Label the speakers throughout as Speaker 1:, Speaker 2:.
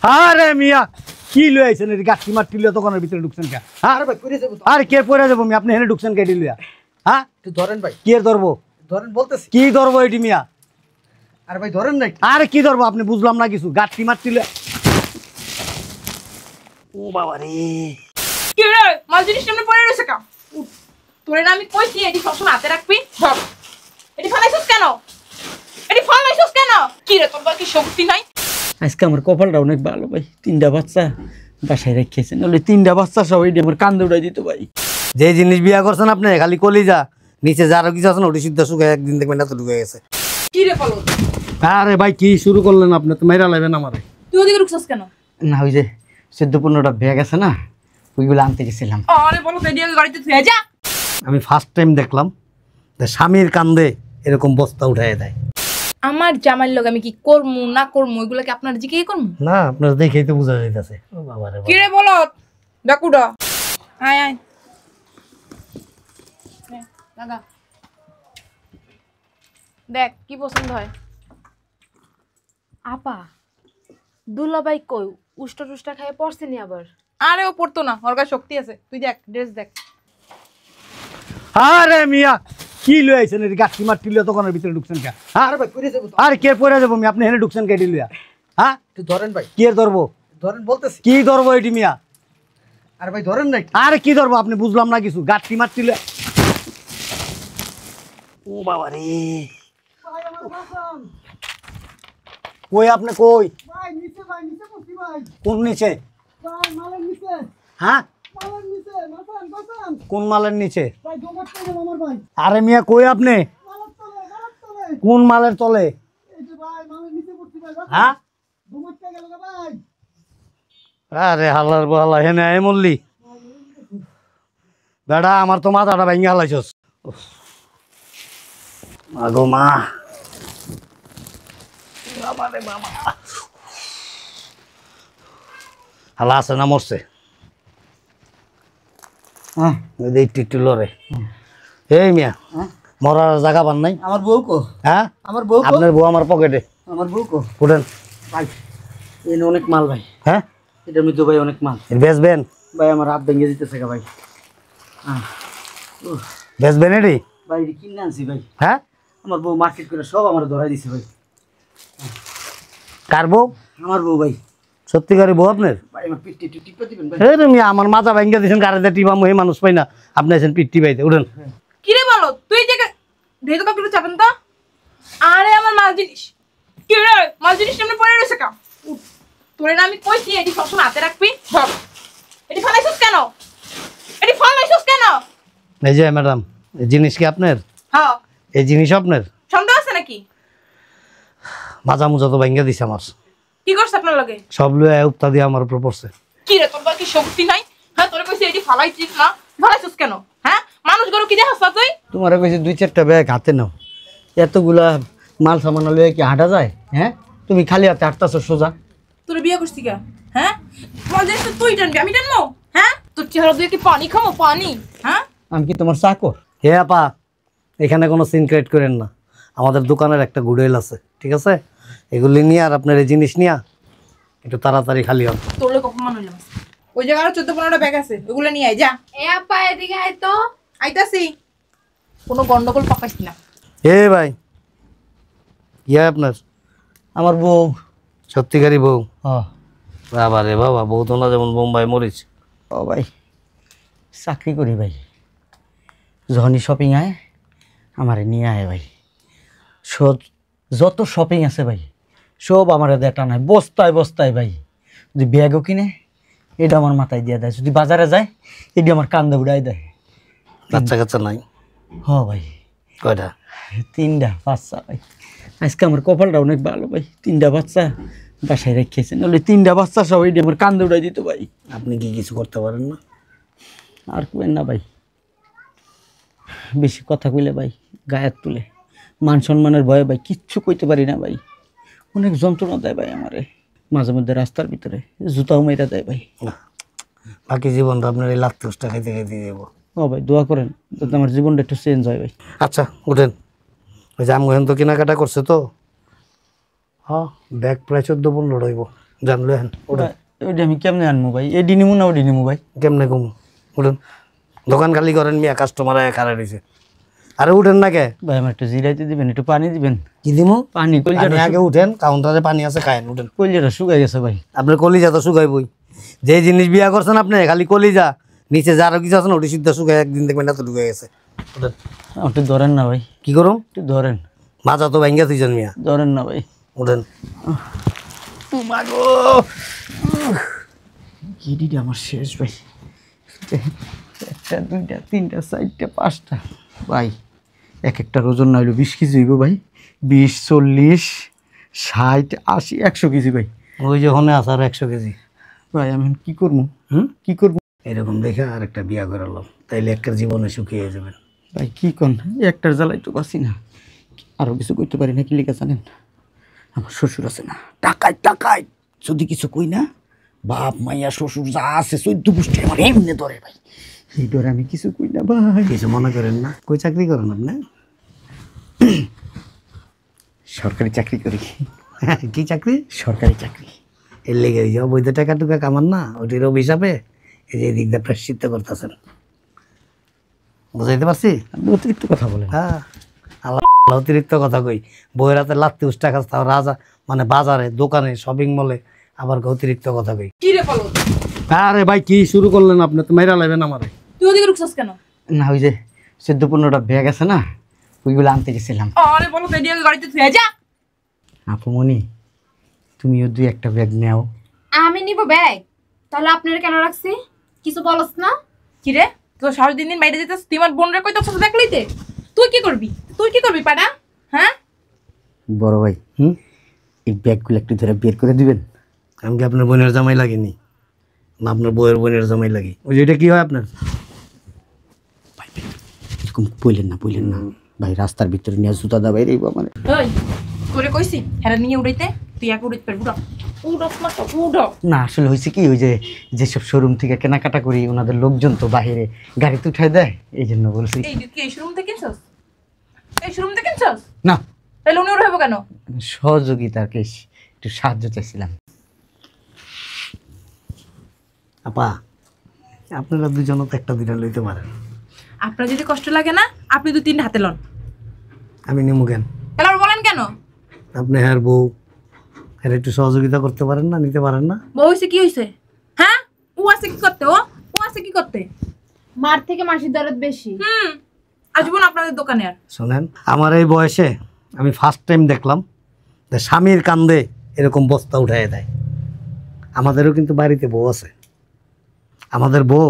Speaker 1: আরে মিয়া কি লই আইছেন এই গাছি মাটি লইয়া দোকানের ভিতরে ঢুকছেন কে?
Speaker 2: আরে ভাই পড়ে যাব তো।
Speaker 1: আরে কে পড়ে যাব আমি আপনি এখানে ঢুকছেন কে লইয়া? হ্যাঁ
Speaker 2: একটু ধরেন ভাই,
Speaker 1: কি ধরবো?
Speaker 2: ধরেন বলতেছি।
Speaker 1: কি ধরবো এটি মিয়া?
Speaker 2: আরে ভাই ধরেন না একটু।
Speaker 1: আরে কি ধরবো আপনি বুঝলাম না কিছু। গাছি মাটি লইয়া ও বাবা রে
Speaker 3: কি রে মাল জিনিস সামনে পড়ে রইছে কা? তোরে না আমি কইছি এডি সবসময় হাতে রাখবি। ধর এডি ফালাইছস কেন? এডি ফালাইছস কেন? কি রে তোর কি শক্তি নাই?
Speaker 4: আজকে আমার কপালটা অনেক ভালো ভাই, 3টা বাচ্চা বাসায় রেখেছে, নাহলে 3টা বাচ্চা সব এটি আমার কান্দে উড়াই দিত ভাই।
Speaker 1: যে জিনিস বিয়া করছেন আপনি খালি কলিজা, নিচে যারও কিছু আছে না ওটি সিদ্ধা শুকায় একদিন দেখবেন এত ঢুকে গেছে।
Speaker 3: কি রে ফলো?
Speaker 1: আরে ভাই কি শুরু করলেন আপনি? তো মেরা লাইবেন আমারে।
Speaker 3: তুই ওদিকে রুকছস কেন?
Speaker 4: না ওই যে 14-15টা ব্যাগ আছে না, ওইগুলো আনতে গেছিলাম।
Speaker 3: আরে বলো তো এডি আগে গাড়িতে থুয়ে যা।
Speaker 1: আমি ফার্স্ট টাইম দেখলাম যে স্বামীর কান্দে এরকম বস্তা উঠায় দেয়।
Speaker 3: আমার জামাইর লগে আমি কি করমু না করমু এগুলা কি আপনার জিকে করমু?
Speaker 1: না আপনার দেখেই তো বোঝা যাইতেছে। ও বাবা রে
Speaker 3: কি রে বলো? ডাকুডা আয় আয় নে লাগা দেখ কি পছন্দ হয়।
Speaker 5: আপা দুলাভাই কই উষ্টা টুষ্টা খাইয়ে পড়ছে নি আবার?
Speaker 3: আরে ও পড়তো না, ওর কাছে শক্তি আছে। তুই দেখ ড্রেস দেখ।
Speaker 1: আরে মিয়া কি লই আইছেন এই গাছি মাটি লইয়া দোকানের ভিতরে ঢুকছেন কে?
Speaker 2: আরে ভাই পড়ে যাব তো।
Speaker 1: আরে কে পড়ে যাব আমি আপনি এখানে ঢুকছেন কে লইয়া? হ্যাঁ
Speaker 2: একটু ধরেন ভাই,
Speaker 1: কি ধরবো?
Speaker 2: ধরেন বলতেছি।
Speaker 1: কি ধরবো এটি মিয়া?
Speaker 2: আরে ভাই ধরেন না একটু।
Speaker 1: আরে কি ধরবো আপনি বুঝলাম না কিছু। গাছি মাটি লইয়া ও বাবা রে
Speaker 2: ভাই আমার বাসন
Speaker 1: কই আপনি কই?
Speaker 2: ভাই নিচে, ভাই নিচে পড়ছি ভাই।
Speaker 1: কোন নিচে?
Speaker 2: ভাই মালের নিচে,
Speaker 1: হ্যাঁ
Speaker 2: মালের নিচে বাসন বাসন।
Speaker 1: কোন মালের নিচে?
Speaker 2: ভাই জোগাড় করে দেব আমার ভাই।
Speaker 1: আরে মিয়া কই আপনি?
Speaker 2: মালের তলে, মালের তলে।
Speaker 1: কোন মালের তলে?
Speaker 2: এই যে ভাই মালের নিচে পড়ছি ভাই।
Speaker 1: হ্যাঁ
Speaker 2: জোগাড় গেল ভাই।
Speaker 1: আরে হাল্লার বহালা হেনে আয় মল্লি বেড়া আমার তো মাথাটা ভেঙে হালাইছস। মাগো মা হালা আছে না মরছে?
Speaker 4: হ্যাঁ
Speaker 1: একটু একটু লড়ে। এই মিয়া মরার জায়গা পান নাই?
Speaker 2: আমার বউ কো?
Speaker 1: হ্যাঁ
Speaker 2: আমার বউ কো?
Speaker 1: আপনার বউ আমার পকেটে।
Speaker 2: আমার বউ কো?
Speaker 1: উঠেন।
Speaker 4: ভাই এনে অনেক মাল ভাই,
Speaker 1: হ্যাঁ
Speaker 4: এটার মধ্যে ভাই অনেক মাল।
Speaker 1: বেচবেন?
Speaker 4: ভাই আমার হাত ভেঙে দিতেছে গা ভাই।
Speaker 1: বেচবেন এটি?
Speaker 4: ভাই এটি কিনে আনছি ভাই,
Speaker 1: হ্যাঁ
Speaker 4: আমার বউ মার্কেট করে সব আমার ধরাই দিছে ভাই।
Speaker 1: কার বউ?
Speaker 4: আমার বউ ভাই।
Speaker 1: সত্যিকারী বউ আপনার?
Speaker 4: ভাই আমার পিঠে একটু টিপে দিবেন ভাই।
Speaker 1: এই রে মিয়া আমার মাথা ভেঙে দিয়েছেন গাড়িতে টিপা মহি মানুষ পাই না, আপনি আছেন পিট্টি পাইতে। উঠেন।
Speaker 3: কি রে বলো? তুই যে ধেই তো কাকুরে চাপেন তো। আরে আমার মাল জিনিস। কি রে মাল জিনিস সামনে পড়ে রইছে কা? তোরে না আমি কইছি এডি সবসময় হাতে রাখবি। ধর এডি ফালাইছস কেন? এডি ফালাইছস কেন?
Speaker 1: এই যে ম্যাডাম এই জিনিস কি আপনার?
Speaker 3: হ্যাঁ
Speaker 1: এই জিনিস আপনার?
Speaker 3: সন্দেহ আছে নাকি?
Speaker 1: মাজা মুজা তো ভেঙে দিছে আমার।
Speaker 3: কি করছ আপনার লগে?
Speaker 1: সব লয়ে উত্তা দিয়ে আমার উপর পড়ছে।
Speaker 3: কি রে তোর কি শক্তি নাই? হ্যাঁ তোরে কইছি এডি ফালাইছিস না, ফালাইছস কেন? হ্যাঁ মানুষ গরু কি দেখাস না তুই?
Speaker 4: তোমার কইছে 2-4টা ব্যাগ হাতে নাও, এতগুলা মাল সামান লয়ে কি হাঁটা যায়? হ্যাঁ তুমি খালি হাতে হাঁটতাছো সোজা?
Speaker 3: তোরে বিয়ে করছিস কে? হ্যাঁ মাল জিনিস তো তুই টানবি আমি টানবো? হ্যাঁ তোর চেহারা দিয়ে কি পানি খামো? পানি? হ্যাঁ
Speaker 4: আমি কি তোমার চাকর?
Speaker 1: হে আপা এখানে কোনো সিন ক্রিয়েট করেন না, আমাদের দোকানের একটা গুডউইল আছে, ঠিক আছে? এগুলি নিয়ে আর আপনার এই জিনিস নিয়ে একটু তাড়াতাড়ি খালি হন।
Speaker 3: তোর লোক অপমান হইলাম। ওই জায়গায় আরো 14-15টা ব্যাগ আছে, ওগুলো নিয়ে আয় যা।
Speaker 5: এ আপা এদিকে আয় তো।
Speaker 3: আইতাছি। কোনো গন্ডগোল পাকাইস না।
Speaker 1: এ ভাই ইয়ে আপনার?
Speaker 4: আমার বউ।
Speaker 1: সত্যিকারী বউ?
Speaker 4: হ্যাঁ।
Speaker 1: বাবা রে বাবা, বউ তো না যেমন বোম্বাই মরিচ।
Speaker 4: ও ভাই চাকরি করি ভাই, যখনই শপিং আয় আমারে নিয়ে আয় ভাই। যত শপিং আছে ভাই সব আমার দেটা নাই, বস্তায় বস্তায় ভাই। যদি ব্যাগও কিনে এটা আমার মাথায় দিয়ে দেয়, যদি বাজারে যায় এটি আমার কান্দে উড়াই দেয়।
Speaker 1: বাচ্চা কাচ্চা নাই?
Speaker 4: হ ভাই
Speaker 1: কয়টা?
Speaker 4: 3টা বাচ্চা ভাই। আজকে আমার কপালটা অনেক ভালো ভাই, 3টা বাচ্চা বাসায় রেখেছে, নাহলে 3টা বাচ্চা সব এটি আমার কান্দে উড়াই দিত ভাই।
Speaker 1: আপনি কি কিছু করতে পারেন না?
Speaker 4: আর কইেন না ভাই, বেশি কথা কইলে ভাই গায়ের তুলে, মান সম্মানের ভয়ে ভাই কিচ্ছু কইতে পারি না ভাই। অনেক যন্ত্রণা দেয় ভাই আমারে, মাঝে মধ্যে রাস্তার ভিতরে জুতাও মেরা দেয় ভাই।
Speaker 1: বাকি জীবনটা আপনার এই লাত্তুসটা খাইতে খাইতে দেবো।
Speaker 4: ও ভাই দোয়া করেন যাতে আমার জীবনটা একটু চেঞ্জ হয় ভাই।
Speaker 1: আচ্ছা উঠেন। ওই যে আমগোহেন তো কেনাকাটা করছে তো। হ্যাঁ ব্যাগ প্রায় 14-15 হইব। জানলো হ্যাঁ ওটা
Speaker 4: ওইটা আমি কেমনে আনবো ভাই? এডি নিমু না ওডি নিমু ভাই?
Speaker 1: কেমনে কমু উঠেন, দোকান খালি করেন মিয়া, কাস্টমার খারাপ রয়েছে। আরে উঠেন না কে?
Speaker 4: ভাই আমার একটু জিরাইতে দিবেন, একটু পানি দিবেন।
Speaker 1: কি দিমু?
Speaker 4: পানি, কলিজাটা
Speaker 1: আগে উঠেন, কাউন্টারে পানি আছে খায়েন, উঠেন।
Speaker 4: কলিজাটা শুকাই গেছে ভাই।
Speaker 1: আপনার কলিজা তো শুকাই বই, যে জিনিস বিয়া করছেন আপনি খালি কলিজা, নিচে যে আরো কিছু আছে না ওটি সিদ্ধা শুকাই, একদিন দেখবেন এত ঢুকে গেছে। উঠেন।
Speaker 4: একটু ধরেন না ভাই,
Speaker 1: কি করুন?
Speaker 4: একটু ধরেন,
Speaker 1: মাজা তো ভেঙ্গে তুইছেন মিয়া,
Speaker 4: ধরেন না ভাই।
Speaker 1: উঠেন।
Speaker 4: গিরিটা আমার শেষ ভাই। একটা, দুইটা, তিনটা, চারটা, পাঁচটা ভাই। এক একটা ওজন না হইলো 20 কেজি হইব ভাই। 20, 40, 60, 80, 100 কেজি ভাই।
Speaker 1: ওই যে হনে আছে আর 100 কেজি।
Speaker 4: ভাই আমি কি করবো?
Speaker 1: হুম,
Speaker 4: কি করবো
Speaker 1: এরকম দেখে আর একটা বিয়া করালাম, তাইলে একটা জীবনে শুকিয়ে যাবেন।
Speaker 4: ভাই? কি কোন একটার জ্বালাই তো বাঁচি না, আরো কিছু করতে পারি না। কি লেখা জানেন? আমার শ্বশুর আছে না, টাকায় টাকায় যদি কিছু কই না, বাপ মাইয়া শ্বশুর যা আছে 14 গোষ্ঠী আমার এমনি ধরে ভাই। এই ডরে আমি কিছু কই না ভাই।
Speaker 1: কিছু মনে করেন না। কই চাকরি করেন আপনি?
Speaker 4: সরকারি চাকরি করি।
Speaker 1: কি চাকরি?
Speaker 4: সরকারি চাকরি।
Speaker 1: এর লেগে ওই যে অবৈধ টাকা টুকা কামান না, ওটির অভিশাপে এই যে এদিক দিয়ে প্রায়শ্চিত্ত করতেছেন। বুঝাইতে পারছি?
Speaker 4: আপনি অতিরিক্ত কথা বলেন।
Speaker 1: হ্যাঁ, আল্লাহ অতিরিক্ত কথা কই। বইয়ের হাতে লাত্তি উষ্টা খাস, তাও রাজা মানে বাজারে, দোকানে, শপিং মলে আবার অতিরিক্ত কথা কই।
Speaker 3: কি রে বলো,
Speaker 1: আরে ভাই কি শুরু করলেন আপনি? তো মেরা লাগবেন আমারে।
Speaker 3: তুই ওদিকে রুকছস কেন?
Speaker 4: না ওই যে 14-15টা ব্যাগ আছে না, ওইগুলো আনতে গেছিলাম।
Speaker 3: আরে বলো তো এদিকে গাড়িতে থুয়ে যা।
Speaker 4: আপুমনি তুমিও 2-1টা ব্যাগ নেও।
Speaker 5: আমি নিব ব্যাগ, তাহলে আপনারা কেন রাখছি? কিছু বলস না?
Speaker 3: কি রে, তোর সাহস দিন দিন বাইরে যেতেছ, তুই আমার বোনরে কই তোর সাথে দেখলিতে? তুই কি করবি? তুই কি করবি পাড়া? হ্যাঁ,
Speaker 4: বড় ভাই
Speaker 1: হুম,
Speaker 4: এই ব্যাগগুলো একটু ধরে বের করে দিবেন।
Speaker 1: আমি কি আপনার বোনের জামাই লাগেনি না আপনার বউয়ের বোনের জামাই লাগি? ওই যে এটা কি হয় আপনার?
Speaker 4: এরকম বললেন না ভাই। রাস্তার ভিতরে নিয়ে জুতা দা বাইরে আমার।
Speaker 3: ওই তোরে কইছি হেরা নিয়ে উড়াইতে, তুই একা উড়াইতে পারবি? উড়স না তো উড়ো।
Speaker 4: না আসলে হয়েছে কি, ওই যে যেসব শোরুম থেকে কেনাকাটা করি ওনাদের লোকজন তো বাইরে গাড়িতে উঠাই দেয়, এই জন্য বলছি।
Speaker 3: এই তুই এই শোরুম থেকে কিনছস? এই শোরুম থেকে কিনছস?
Speaker 4: না
Speaker 3: তাহলে উনি উড়াইবো কেন?
Speaker 4: সহযোগিতাকে একটু সাহায্য চাইছিলাম।
Speaker 1: আপা, আপনারা দুজনও তো একটা দুইটা লইতে পারেন।
Speaker 3: আপনার যদি কষ্ট লাগে না, আপনি 2-3 হাতে লন।
Speaker 1: আমি নিমু কেন?
Speaker 3: তাহলে আর বলেন কেন?
Speaker 1: আপনি হ্যাঁ বউ, হ্যাঁ একটু সহযোগিতা করতে পারেন না, নিতে পারেন না?
Speaker 3: বউ হইছে কি হইছে? হ্যাঁ, ও আছে কি করতে? ও আছে কি করতে?
Speaker 5: মার থেকে মাসির দরদ বেশি।
Speaker 3: আসবো না আপনাদের দোকানে আর।
Speaker 1: শোনেন, আমার এই বয়সে আমি ফার্স্ট টাইম দেখলাম যে স্বামীর কান্দে এরকম বস্তা উঠাই দেয়। আমাদেরও কিন্তু বাড়িতে বউ আছে। আমাদের বউ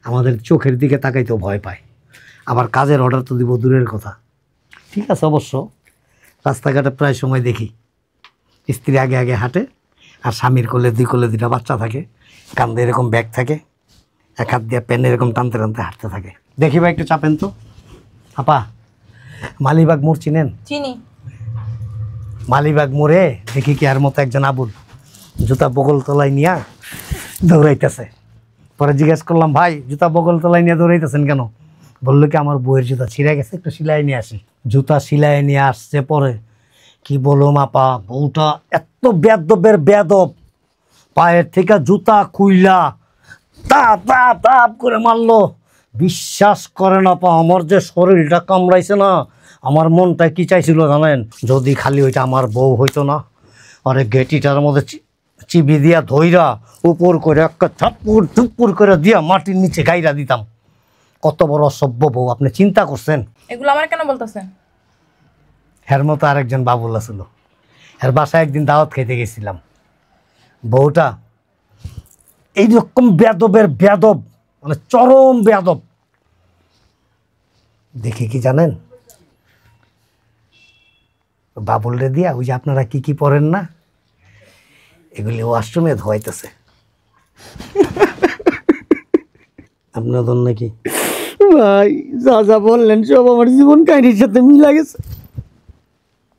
Speaker 1: আমাদের চোখের দিকে তাকাইতেও ভয় পায়, আবার কাজের অর্ডার তো দিব দূরের কথা। ঠিক আছে, অবশ্য রাস্তাঘাটে প্রায় সময় দেখি স্ত্রী আগে আগে হাঁটে আর স্বামীর কোলে 2 কোলে 2টা বাচ্চা থাকে, কান্দে এরকম ব্যাগ থাকে, এক হাত দিয়ে পেন এরকম টানতে টানতে হাঁটতে থাকে। দেখি ভাই একটু চাপেন তো। আপা, মালিবাগ মোড় চিনেন?
Speaker 3: চিনি।
Speaker 1: মালিবাগ মোড়ে দেখি কি আর মতো একজন আবুল জুতা বগল তলায় নিয়া দৌড়াইতেছে। পরে জিজ্ঞেস করলাম, ভাই জুতা বগল তলায় নিয়ে দৌড়াইতেছেন কেন? বললো কি আমার বউয়ের জুতা ছিঁড়ে গেছে, একটু সিলাই নিয়ে আসি। জুতা সিলাই নিয়ে আসছে, পরে কি বলো আপা, বউটা এত বেদবের বেদব, পায়ের থেকে জুতা খুইলা তাপ তাপ তাপ করে মারলো। বিশ্বাস করেন আপা, আমার যে শরীরটা কামড়াইছে না, আমার মনটা কি চাইছিল জানেন? যদি খালি ওইটা আমার বউ হইতো না, আরে গেটিটার মধ্যে চিবি দিয়া ধইরা উপর করে একটা থাপ্পুর থুপ্পুর করে দিয়া মাটির নিচে গাইরা দিতাম। কত বড় অসভ্য বউ, আপনি চিন্তা করছেন?
Speaker 3: এগুলো আমার কেন বলতেছেন?
Speaker 1: এর মতো আরেকজন বাবুল্লা ছিল, এর বাসায় একদিন দাওয়াত খাইতে গেছিলাম। বউটা এইরকম বেদবের বেদব, মানে চরম বেদব। দেখে কি জানেন, বাবুল রে দিয়া ওই যে আপনারা কি কি পড়েন না, এগুলি ওয়াশরুমে ধোয়াইতেছে। আপনাদের নাকি?
Speaker 4: ভাই যা যা বললেন সব আমার জীবন কাহিনীর সাথে মিলা গেছে।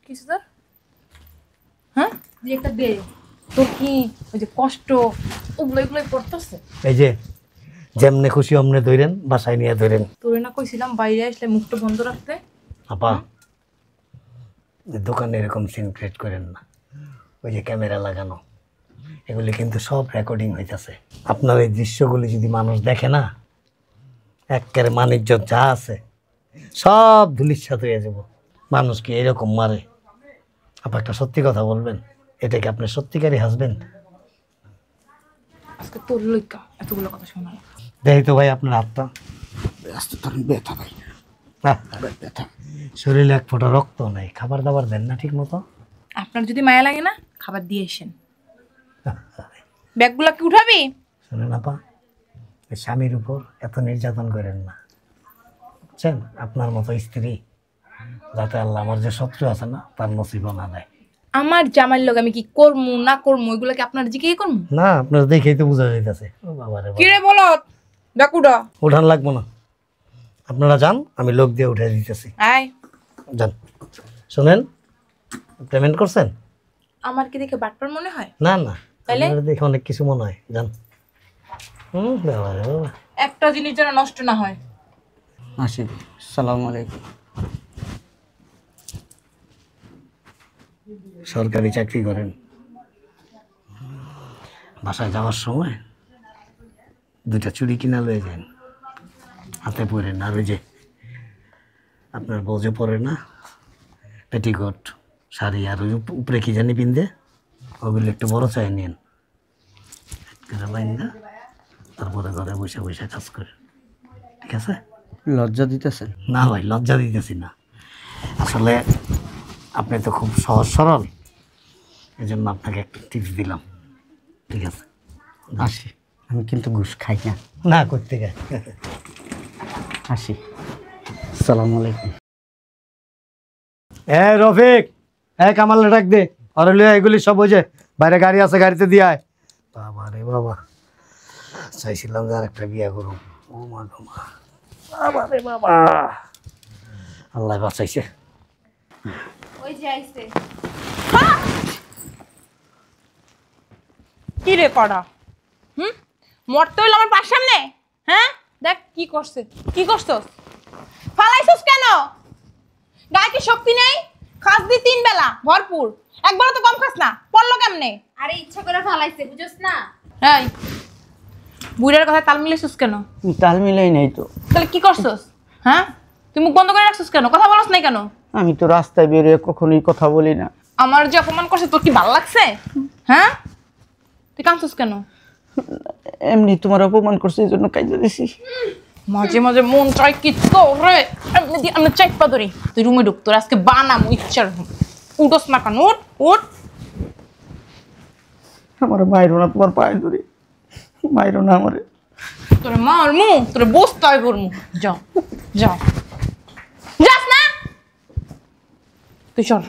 Speaker 3: কিছু স্যার? হ্যাঁ, যে একটা দে, তোর কি ওই যে কষ্ট ওগুলো এগুলোই পড়তেছে?
Speaker 1: এই যে যেমনে খুশি অমনে ধরেন, বাসায় নিয়ে ধরেন।
Speaker 3: তোরে না কইছিলাম বাইরে আসলে মুখটা বন্ধ রাখতে?
Speaker 1: আপা, দোকানে এরকম সিন ক্রিয়েট করেন না, ওই যে ক্যামেরা লাগানো, এগুলি কিন্তু সব রেকর্ডিং হইতেছে। আপনার এই দৃশ্যগুলি যদি মানুষ দেখে না, একেবারে মানিজ্য যা আছে সব ধুলিস্যাৎ হয়ে যাব। মানুষ কি এরকম মারে? আপনি একটা সত্যি কথা বলবেন, এটা কি আপনার সত্যিকারই হাজবেন্ড?
Speaker 3: আজকে তোর লইকা এতগুলো কথা শোনা।
Speaker 1: দেখি তো ভাই আপনার হাতটা।
Speaker 4: আস্তে ধরেন, ব্যথা ভাই,
Speaker 1: আহ,
Speaker 4: ব্যথা।
Speaker 1: শরীরে এক ফোঁটা রক্ত নেই, খাবার দাবার দেন না ঠিক মতো?
Speaker 3: আপনার যদি মায়া লাগে না, খাবার দিয়ে এসেন। ব্যাগগুলো কি উঠাবি?
Speaker 1: শোনেন আপা, এই স্বামীর উপর এত নির্যাতন করেন না, বুঝছেন? আপনার মতো স্ত্রী যাতে আল্লাহ আমার যে শত্রু আছে না তার নসিব না দেয়।
Speaker 3: আমার জামাইয়ের লোক আমি কি করবো না করবো ওইগুলো কি আপনার জিজ্ঞেস করবো?
Speaker 1: না, আপনার দেখেই তো বোঝা যাইতেছে। ও বাবা রে বাবা।
Speaker 3: কি রে বলো, ব্যাগ উঠা।
Speaker 1: উঠান লাগবো না, আপনারা যান, আমি লোক দিয়ে উঠে দিতেছি।
Speaker 3: আয়।
Speaker 1: যান। শোনেন, পেমেন্ট করছেন?
Speaker 3: আমার কি দেখে বাটপার মনে হয়?
Speaker 1: না না,
Speaker 3: তাইলে?
Speaker 1: আপনারা দেখে অনেক কিছু মনে হয়। যান। বাবা রে বাবা।
Speaker 3: একটা জিনিস যেন নষ্ট না হয়।
Speaker 4: আসি, আসসালামু আলাইকুম।
Speaker 1: সরকারি চাকরি করেন, বাসায় যাওয়ার সময় 2টা চুড়ি কিনা লয়ে যান, হাতে পরেন। আর ওই যে আপনার বউ যে পরে না পেটিকোট শাড়ি, আর ওই উপরে কি জানি পিনতে, ওগুলো একটু বড় চাই নিন, না তারপরে ঘরে বসে বসে কাজ করে, ঠিক আছে?
Speaker 4: লজ্জা দিতেছেন?
Speaker 1: না ভাই, লজ্জা দিতেছি না, আসলে আপনি তো খুব সহজ সরল, এই জন্য আপনাকে একটা টিপস দিলাম, ঠিক আছে?
Speaker 4: আসি, আমি কিন্তু ঘুষ খাই না।
Speaker 1: না করতে গে।
Speaker 4: আসি, আসসালামু আলাইকুম।
Speaker 1: রফিক, কামাল ডাক দে, আর লিয়া এগুলি সব ওই যে বাইরে গাড়ি আছে, গাড়িতে দিয়ে আয়। বাবা রে বাবা, চাইছিলাম যে আর একটা বিয়া করুম। ও মা গো মা, বাবা রে বাবা, আল্লাহ বাঁচাইছে।
Speaker 5: ওই যে আইছে।
Speaker 3: কি রে কড়া, মরতে হইলো আমার পাশে সামনে? হ্যাঁ দেখ কি করছে, কি করছস? ফালাইছস কেন? গায়ে কি শক্তি নেই? খাস দি 3 বেলা ভরপুর, একবেলা তো কম খাস না, পড়লো কেমনে?
Speaker 5: আরে ইচ্ছা করে ফালাইছে, বুঝছস না?
Speaker 3: এই বুড়ার কথা তাল মিলাইছস কেন?
Speaker 4: তাল মিলাই নাই তো।
Speaker 3: তাহলে কি করছস? হ্যাঁ তুই মুখ বন্ধ করে রাখছস কেন? কথা বলছ নাই কেন?
Speaker 4: আমি তো রাস্তায় বেরিয়ে কখনোই কথা বলি না।
Speaker 3: আমার যে অপমান করছে তোর কি ভালো লাগছে? হ্যাঁ তুই কাঁদছস কেন?
Speaker 4: এমনি তোমার অপমান করছে, এই জন্য কাইদা দিছি।
Speaker 3: মাঝে মাঝে মন চাই কি তোরে এমনি দিয়ে আমি চাইপা ধরি। তুই রুমে ঢুক, তোর আজকে বানাম ইচ্ছার। উঠোস না কেন? উঠ উঠ।
Speaker 4: আমার মাইরো না, তোমার পায়ে ধরে মাইরো না আমারে।
Speaker 3: তোরে মারমু, তোরে বসতে হয় করমু। যাও যাও, যাস না তুই চল।